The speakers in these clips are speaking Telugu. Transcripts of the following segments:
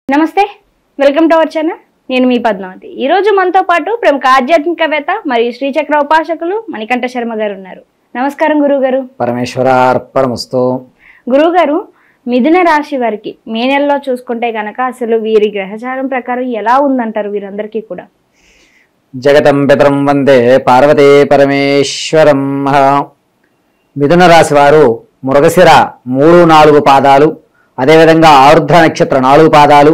నమస్తే, వెల్కమ్ టు అవర్ ఛానల్. నేను మీ పద్మావతి. ఈ రోజు మనతో పాటు ప్రముఖ ఆధ్యాత్మికవేత్త మరియు శ్రీచక్ర ఉపాసకులు మణికంఠ శర్మ గారు ఉన్నారు. నమస్కారం గురువు గారు. పరమేశ్వరార్పణమస్తు. గురువు గారు, మిథున రాశి వారికి మే నెలలో చూసుకుంటే గనక అసలు వీరి గ్రహచారం ప్రకారం ఎలా ఉందంటారు? వీరందరికీ కూడా జగతం పితరం వందే పార్వతీ పరమేశ్వరం. మిథున రాశి వారు మృగశిర 3-4 పాదాలు, అదేవిధంగా ఆరుద్ర నక్షత్ర 4 పాదాలు,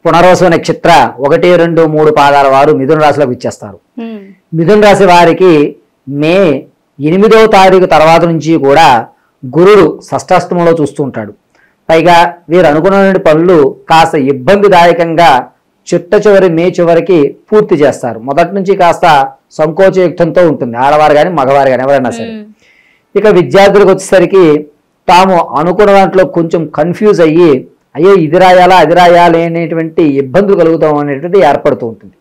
పునర్వసు నక్షత్ర 1, 2, 3 పాదాల వారు మిథున రాశిలోకి ఇచ్చేస్తారు. మిథున రాశి వారికి మే 8వ తారీఖు తర్వాత నుంచి కూడా గురుడు షష్ఠాష్టమంలో చూస్తూ ఉంటాడు. పైగా వీరు అనుకున్న పనులు కాస్త ఇబ్బందిదాయకంగా చివరి మే చివరికి పూర్తి చేస్తారు. మొదటి నుంచి కాస్త సంకోచయుక్తంతో ఉంటుంది, ఆడవారు కానీ మగవారు కానీ ఎవరైనా సరే. ఇక విద్యార్థులకు వచ్చేసరికి తాము అనుకున్న దాంట్లో కొంచెం కన్ఫ్యూజ్ అయ్యి అయ్యో ఇది రాయాలా అది రాయాలి అనేటువంటి ఇబ్బందులు కలుగుతాం అనేటువంటిది ఏర్పడుతూ ఉంటుంది.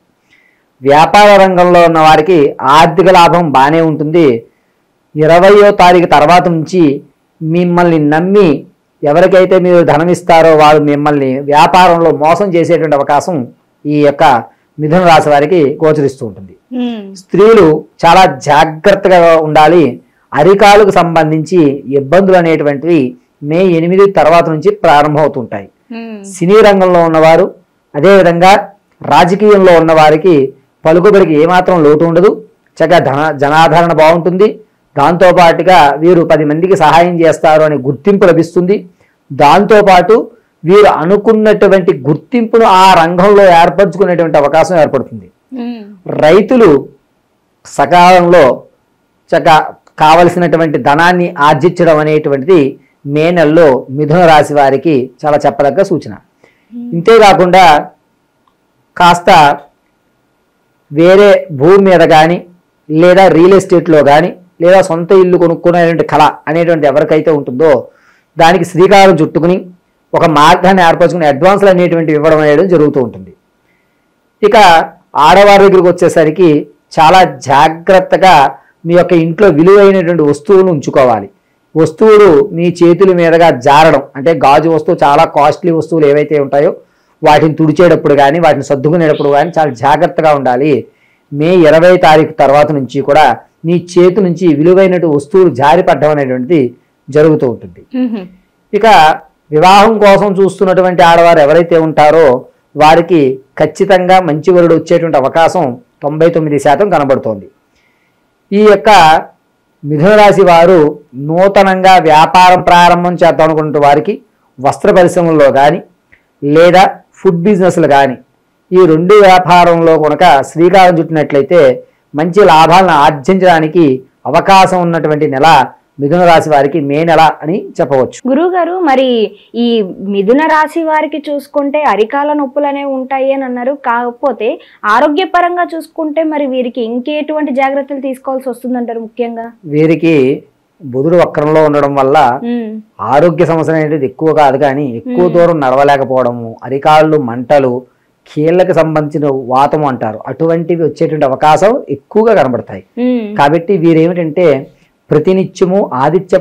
వ్యాపార రంగంలో ఉన్న వారికి ఆర్థిక లాభం బాగానే ఉంటుంది. 20వ తారీఖు తర్వాత నుంచి మిమ్మల్ని నమ్మి ఎవరికైతే మీరు ధనం ఇస్తారో వాళ్ళు మిమ్మల్ని వ్యాపారంలో మోసం చేసేటువంటి అవకాశం ఈ యొక్క మిథున రాశి వారికి గోచరిస్తూ ఉంటుంది. స్త్రీలు చాలా జాగ్రత్తగా ఉండాలి. అరికాలకు సంబంధించి ఇబ్బందులు అనేటువంటివి మే 8 తర్వాత నుంచి ప్రారంభమవుతుంటాయి. సినీ రంగంలో ఉన్నవారు, అదేవిధంగా రాజకీయంలో ఉన్న వారికి పలుకుబడికి ఏమాత్రం లోటు ఉండదు. చక్కగా జనాదరణ బాగుంటుంది. దాంతోపాటుగా వీరు 10 మందికి సహాయం చేస్తారు అనే గుర్తింపు లభిస్తుంది. దాంతోపాటు వీరు అనుకున్నటువంటి గుర్తింపును ఆ రంగంలో ఏర్పరచుకునేటువంటి అవకాశం ఏర్పడుతుంది. రైతులు సకాలంలో చక్కగా కావలసినటువంటి ధనాన్ని ఆర్జించడం అనేటువంటిది మే నెలలో మిథున రాశి వారికి చాలా చెప్పదగ్గ సూచన. ఇంతేకాకుండా కాస్త వేరే భూమి మీద కానీ లేదా రియల్ ఎస్టేట్లో కానీ లేదా సొంత ఇల్లు కొనుక్కునేటువంటి కళ అనేటువంటి ఎవరికైతే ఉంటుందో దానికి శ్రీకారం చుట్టుకుని ఒక మార్గాన్ని ఏర్పరచుకుని అడ్వాన్స్లు అనేటువంటివి ఇవ్వడం అనేది జరుగుతూ ఉంటుంది. ఇక ఆడవారి దగ్గరికి వచ్చేసరికి చాలా జాగ్రత్తగా మీ యొక్క ఇంట్లో విలువైనటువంటి వస్తువులను ఉంచుకోవాలి. వస్తువులు మీ చేతుల మీదుగా జారడం అంటే గాజు వస్తువు, చాలా కాస్ట్లీ వస్తువులు ఏవైతే ఉంటాయో వాటిని తుడిచేటప్పుడు కానీ వాటిని సర్దుకునేటప్పుడు కానీ చాలా జాగ్రత్తగా ఉండాలి. మే 20వ తారీఖు తర్వాత నుంచి కూడా మీ చేతి నుంచి విలువైనటువంటి వస్తువులు జారిపడడం అనేటువంటిది జరుగుతూ ఉంటుంది. ఇక వివాహం కోసం చూస్తున్నటువంటి ఆడవారు ఎవరైతే ఉంటారో వారికి ఖచ్చితంగా మంచి వరుడు వచ్చేటువంటి అవకాశం 99% కనబడుతోంది. ఈ యొక్క మిథున రాశి వారు నూతనంగా వ్యాపారం ప్రారంభం చేద్దాం అనుకున్న వారికి వస్త్ర పరిశ్రమల్లో కానీ లేదా ఫుడ్ బిజినెస్లు కానీ ఈ 2 వ్యాపారంలో కనుక శ్రీకారం చుట్టినట్లయితే మంచి లాభాలను ఆర్జించడానికి అవకాశం ఉన్నటువంటి నెల మిథున రాశి వారికి మే నెల అని చెప్పవచ్చు. గురువు గారు, మరి ఈ మిథున రాశి వారికి చూసుకుంటే అరికాల నొప్పులు అనేవి ఉంటాయి అని అన్నారు. కాకపోతే ఆరోగ్యపరంగా చూసుకుంటే మరి వీరికి ఇంకెటువంటి జాగ్రత్తలు తీసుకోవాల్సి వస్తుందంటారు? ముఖ్యంగా వీరికి బుధుడు వక్రంలో ఉండడం వల్ల ఆరోగ్య సమస్యలు అనేది ఎక్కువ కాదు, కానీ ఎక్కువ దూరం నడవలేకపోవడము, అరికాళ్ళు మంటలు, కీళ్ళకి సంబంధించిన వాతము అంటారు, అటువంటివి వచ్చేటువంటి అవకాశం ఎక్కువగా కనబడతాయి. కాబట్టి వీరేమిటంటే ప్రతినిత్యము ఆదిత్య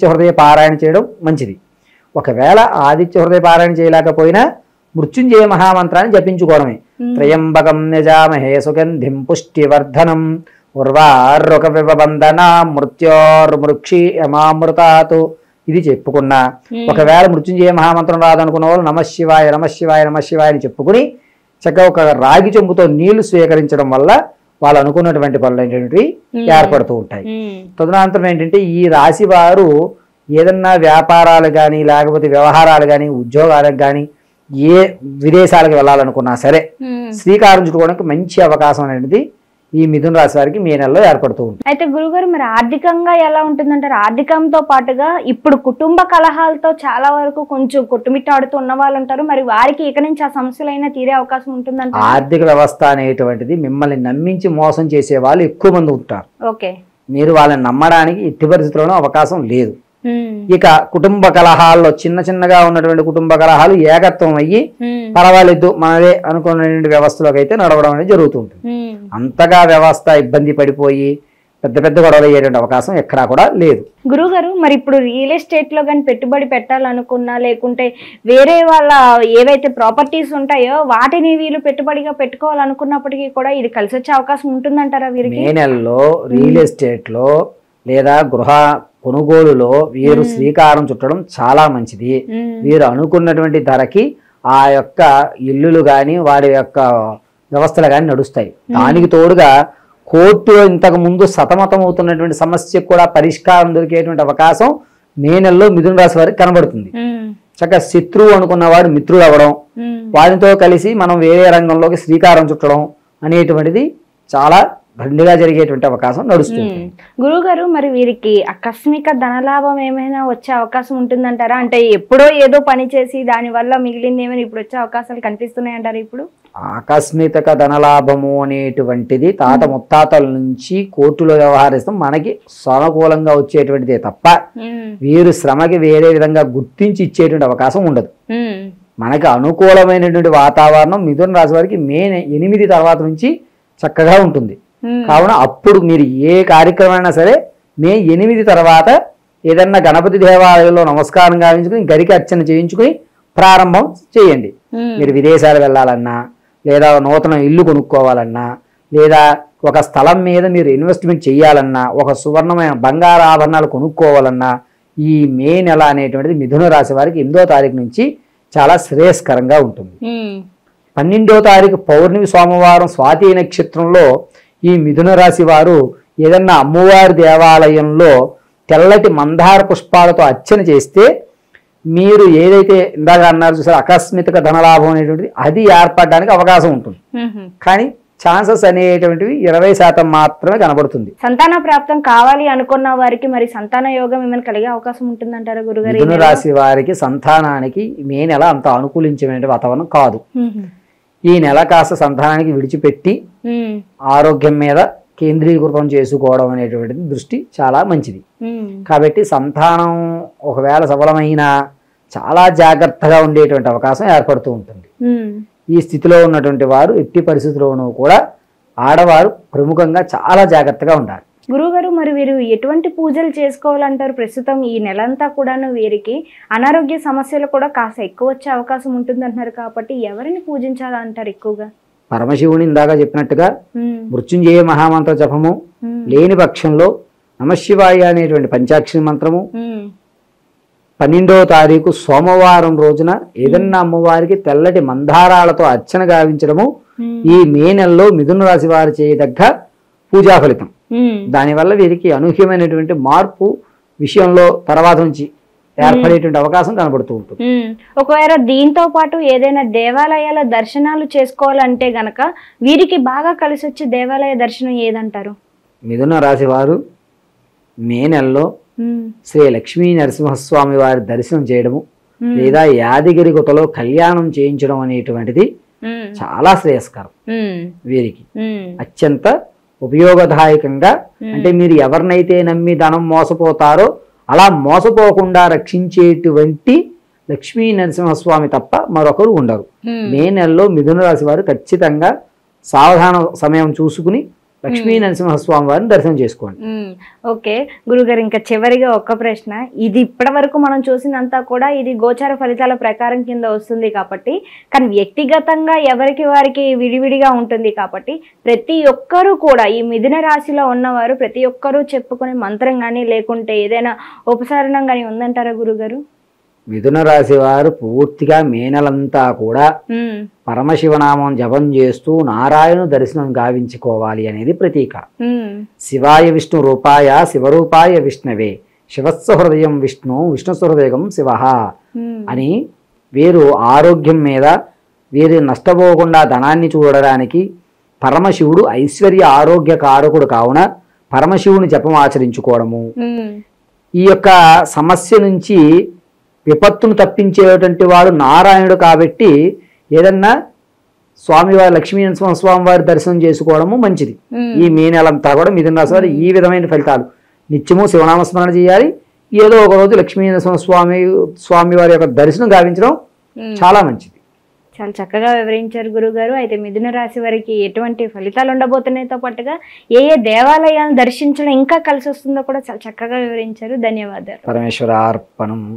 హృదయ పారాయణ చేయడం మంచిది. ఒకవేళ ఆదిత్య హృదయ పారాయణ చేయలేకపోయినా మృత్యుంజయ మహామంత్రాన్ని జపించుకోవడమే. త్రయంబకం యజామహే సుగంధిం పుష్టివర్ధనం ఉర్వారుక విబంధన మృత్యోర్మృక్షియమామృతాతు ఇది చెప్పుకున్నా. ఒకవేళ మృత్యుంజయ మహామంత్రం రాదనుకున్న వాళ్ళు నమశివాయ నమశివాయ నమశివాయ అని చెప్పుకుని చక్కగా ఒక రాగి చెంబుతో నీళ్లు స్వీకరించడం వల్ల వాళ్ళు అనుకున్నటువంటి పనులు ఏంటంటే ఏర్పడుతూ ఉంటాయి. తదనంతరం ఏంటంటే ఈ రాశి వారు ఏదన్నా వ్యాపారాలు కానీ లేకపోతే వ్యవహారాలు కానీ ఉద్యోగాలకు కానీ ఏ విదేశాలకు వెళ్ళాలనుకున్నా సరే శ్రీకారం చుట్టుకోవడానికి మంచి అవకాశం అనేది ఈ మిథున రాశి వారికి మే నెలలో ఏర్పడుతూ ఉంటుంది. అయితే గురుగారు, మరి ఆర్థికంగా ఎలా ఉంటుందంటారు? ఆర్థికంతో పాటుగా ఇప్పుడు కుటుంబ కలహాలతో చాలా వరకు కొంచెం కొట్టుమిట్టాడుతూ ఉన్న వాళ్ళు ఉంటారు. మరి వారికి ఇక నుంచి ఆ సమస్యలైనా తీరే అవకాశం ఉంటుందంట? ఆర్థిక వ్యవస్థ అనేటువంటిది మిమ్మల్ని నమ్మించి మోసం చేసే వాళ్ళు ఎక్కువ మంది ఉంటారు. ఓకే, మీరు వాళ్ళని నమ్మడానికి ఎట్టి పరిస్థితుల్లోనూ అవకాశం లేదు. ఇక కుటుంబ కలహాల్లో చిన్నగా ఉన్నటువంటి కుటుంబ కలహాలు ఏకత్వం అయ్యి పర్వాలేదు మనదే అనుకున్నటువంటి వ్యవస్థలోకి అయితే నడవడం అనేది జరుగుతుంటుంది. అంతగా వ్యవస్థ ఇబ్బంది పడిపోయి పెద్ద పెద్ద గొడవలు అయ్యేటువంటి అవకాశం ఎక్కడా కూడా లేదు. గురుగారు, మరి ఇప్పుడు రియల్ ఎస్టేట్ లో కానీ పెట్టుబడి పెట్టాలనుకున్నా, లేకుంటే వేరే వాళ్ళ ఏవైతే ప్రాపర్టీస్ ఉంటాయో వాటిని వీళ్ళు పెట్టుబడిగా పెట్టుకోవాలనుకున్నప్పటికీ కూడా ఇది కలిసి వచ్చే అవకాశం ఉంటుందంటారా వీరికి? మే నెలలో రియల్ ఎస్టేట్ లో లేదా గృహ కొనుగోలులో వీరు శ్రీకారం చుట్టడం చాలా మంచిది. వీరు అనుకున్నటువంటి ధరకి ఆ యొక్క ఇల్లులు కానీ వారి యొక్క వ్యవస్థలు కానీ నడుస్తాయి. దానికి తోడుగా కోర్టులో ఇంతకు ముందు సతమతం అవుతున్నటువంటి సమస్యకు కూడా పరిష్కారం దొరికేటువంటి అవకాశం మే నెలలో మిథున రాశి వారికి కనబడుతుంది. చక్కగా శత్రువు అనుకున్నవాడు మిత్రుడు అవ్వడం, వారితో కలిసి మనం వేరే రంగంలోకి శ్రీకారం చుట్టడం అనేటువంటిది చాలా దండిగా జరిగేటువంటి అవకాశం నడుస్తుంది. గురుగారు, మరి వీరికి ఆకస్మిక ధనలాభం ఏమైనా వచ్చే అవకాశం ఉంటుందంటారా? అంటే ఎప్పుడో ఏదో పని చేసి దాని వల్ల మిగిలింది ఏమైనా ఇప్పుడు వచ్చే అవకాశాలు కనిపిస్తున్నాయి అంటారా? ఇప్పుడు ఆకస్మిక ధనలాభము అనేటువంటిది తాత ముత్తాతల నుంచి కోర్టులో వ్యవహరిస్తాం మనకి సానుకూలంగా వచ్చేటువంటిదే తప్ప వీరు శ్రమకి వేరే విధంగా గుర్తించి ఇచ్చేటువంటి అవకాశం ఉండదు. మనకి అనుకూలమైనటువంటి వాతావరణం మిథున రాశి వారికి మే 8 తర్వాత నుంచి చక్కగా ఉంటుంది. కావున అప్పుడు మీరు ఏ కార్యక్రమం అయినా సరే మే 8 తర్వాత ఏదన్నా గణపతి దేవాలయంలో నమస్కారం గావించుకుని గరికి అర్చన చేయించుకుని ప్రారంభం చేయండి. మీరు విదేశాలు వెళ్ళాలన్నా, లేదా నూతన ఇల్లు కొనుక్కోవాలన్నా, లేదా ఒక స్థలం మీద మీరు ఇన్వెస్ట్మెంట్ చేయాలన్నా, ఒక సువర్ణమైన బంగారు ఆభరణాలు కొనుక్కోవాలన్నా ఈ మే నెల అనేటువంటిది మిథున రాశి వారికి 8వ తారీఖు నుంచి చాలా శ్రేయస్కరంగా ఉంటుంది. 12వ తారీఖు పౌర్ణమి సోమవారం స్వాతి నక్షత్రంలో ఈ మిథున రాశి వారు ఏదన్నా అమ్మవారి దేవాలయంలో తెల్లటి మందార పుష్పాలతో అర్చన చేస్తే మీరు ఏదైతే ఇందాక అన్నారు చూసారు ఆకస్మిక ధనలాభం అనేటువంటిది అది ఏర్పడడానికి అవకాశం ఉంటుంది. కానీ ఛాన్సెస్ అనేటువంటివి 20% మాత్రమే కనబడుతుంది. సంతాన ప్రాప్తం కావాలి అనుకున్న వారికి మరి సంతాన యోగం ఏమైనా కలిగే అవకాశం ఉంటుందంటారా గురుగారు? మిథున రాశి వారికి సంతానానికి మే నెల అంత అనుకూలించే వాతావరణం కాదు. ఈ నెల కాస్త సంతానానికి విడిచిపెట్టి ఆరోగ్యం మీద కేంద్రీకృతం చేసుకోవడం అనేటువంటిది దృష్టి చాలా మంచిది. కాబట్టి సంతానం ఒకవేళ సఫలమైనా చాలా జాగ్రత్తగా ఉండేటువంటి అవకాశం ఏర్పడుతూ ఉంటుంది. ఈ స్థితిలో ఉన్నటువంటి వారు ఎట్టి పరిస్థితుల్లోనూ కూడా ఆడవారు ప్రముఖంగా చాలా జాగ్రత్తగా ఉండాలి. గురువుగారు, మరి వీరు ఎటువంటి పూజలు చేసుకోవాలంటారు? ప్రస్తుతం ఈ నెలంతా కూడాను వీరికి అనారోగ్య సమస్యలు కూడా కాస్త ఎక్కువ వచ్చే అవకాశం ఉంటుంది అంటున్నారు కాబట్టి ఎవరిని పూజించాలంటారు ఎక్కువగా? పరమశివుని ఇందాక చెప్పినట్టుగా మృత్యుంజయ మహామంత్ర జపము, లేని పక్షంలో నమశివాయ అనేటువంటి పంచాక్షరి మంత్రము, 12వ తారీఖు సోమవారం రోజున ఏదన్నా అమ్మవారికి తెల్లటి మందారాలతో అర్చన గావించడము ఈ మే నెలలో మిథున రాశి వారు చేయదగ్గ పూజా ఫలితం. దానివల్ల వీరికి అనూహ్యమైనటువంటి మార్పు విషయంలో తర్వాత నుంచి ఏర్పడేటువంటి అవకాశం కనబడుతూ ఉంటుంది. ఒకవేళ దీంతో పాటు ఏదైనా దేవాలయాల దర్శనాలు చేసుకోవాలంటే గనక వీరికి బాగా కలిసి వచ్చే దేవాలయ దర్శనం ఏదంటారు? మిథున రాశి వారు మే నెలలో శ్రీ లక్ష్మీ నరసింహస్వామి వారి దర్శనం చేయడము లేదా యాదగిరి గుట్టలో కళ్యాణం చేయించడం అనేటువంటిది చాలా శ్రేయస్కరం. వీరికి అత్యంత ఉపయోగదాయకంగా, అంటే మీరు ఎవరినైతే నమ్మి ధనం మోసపోతారో అలా మోసపోకుండా రక్షించేటువంటి లక్ష్మీ నరసింహస్వామి తప్ప మరొకరు ఉండరు. మే నెలలో మిథున రాశి వారు ఖచ్చితంగా సావధాన సమయం చూసుకుని లక్ష్మీ నరసింహస్వామి వారిని దర్శనం చేసుకోండి. ఓకే గురుగారు, ఇంకా చివరిగా ఒక్క ప్రశ్న. ఇది ఇప్పటి వరకు మనం చూసినంతా కూడా ఇది గోచార ఫలితాల ప్రకారం కింద వస్తుంది కాబట్టి, కానీ వ్యక్తిగతంగా ఎవరికి వారికి విడివిడిగా ఉంటుంది కాబట్టి ప్రతి ఒక్కరూ కూడా ఈ మిథున రాశిలో ఉన్నవారు ప్రతి ఒక్కరూ చెప్పుకునే మంత్రం కానీ లేకుంటే ఏదైనా ఉపసరణం కానీ ఉందంటారా గురుగారు? మిథున రాశి వారు పూర్తిగా మే నెలంతా కూడా పరమశివనామం జపం చేస్తూ నారాయణ దర్శనం గావించుకోవాలి అనేది ప్రతీక. శివాయ విష్ణు రూపాయ శివరూపాయ విష్ణవే శివస్స హృదయం విష్ణు విష్ణు హృదయం శివ అని వీరు ఆరోగ్యం మీద వీరు నష్టపోకుండా ధనాన్ని చూడడానికి పరమశివుడు ఐశ్వర్య ఆరోగ్య కారకుడు కావున పరమశివుని జపం ఆచరించుకోవడము, ఈ యొక్క సమస్య నుంచి విపత్తును తప్పించేటువంటి వాడు నారాయణుడు కాబట్టి ఏదన్నా స్వామివారి లక్ష్మీ నరసింహస్వామి వారి దర్శనం చేసుకోవడము మంచిది. ఈ మే నెలంతా కూడా మిథున రాశి వారు ఈ విధమైన ఫలితాలు నిత్యము శివనామస్మరణ చేయాలి. ఏదో ఒక రోజు లక్ష్మీ నరసింహస్వామి వారి యొక్క దర్శనం గావించడం చాలా మంచిది. చాలా చక్కగా వివరించారు గురుగారు. అయితే మిథున రాశి వారికి ఎటువంటి ఫలితాలు ఉండబోతున్నాయితో పాటుగా ఏ ఏ దేవాలయాలను దర్శించడం ఇంకా కలిసి వస్తుందో కూడా చాలా చక్కగా వివరించారు. ధన్యవాదాలు. పరమేశ్వరార్పణం.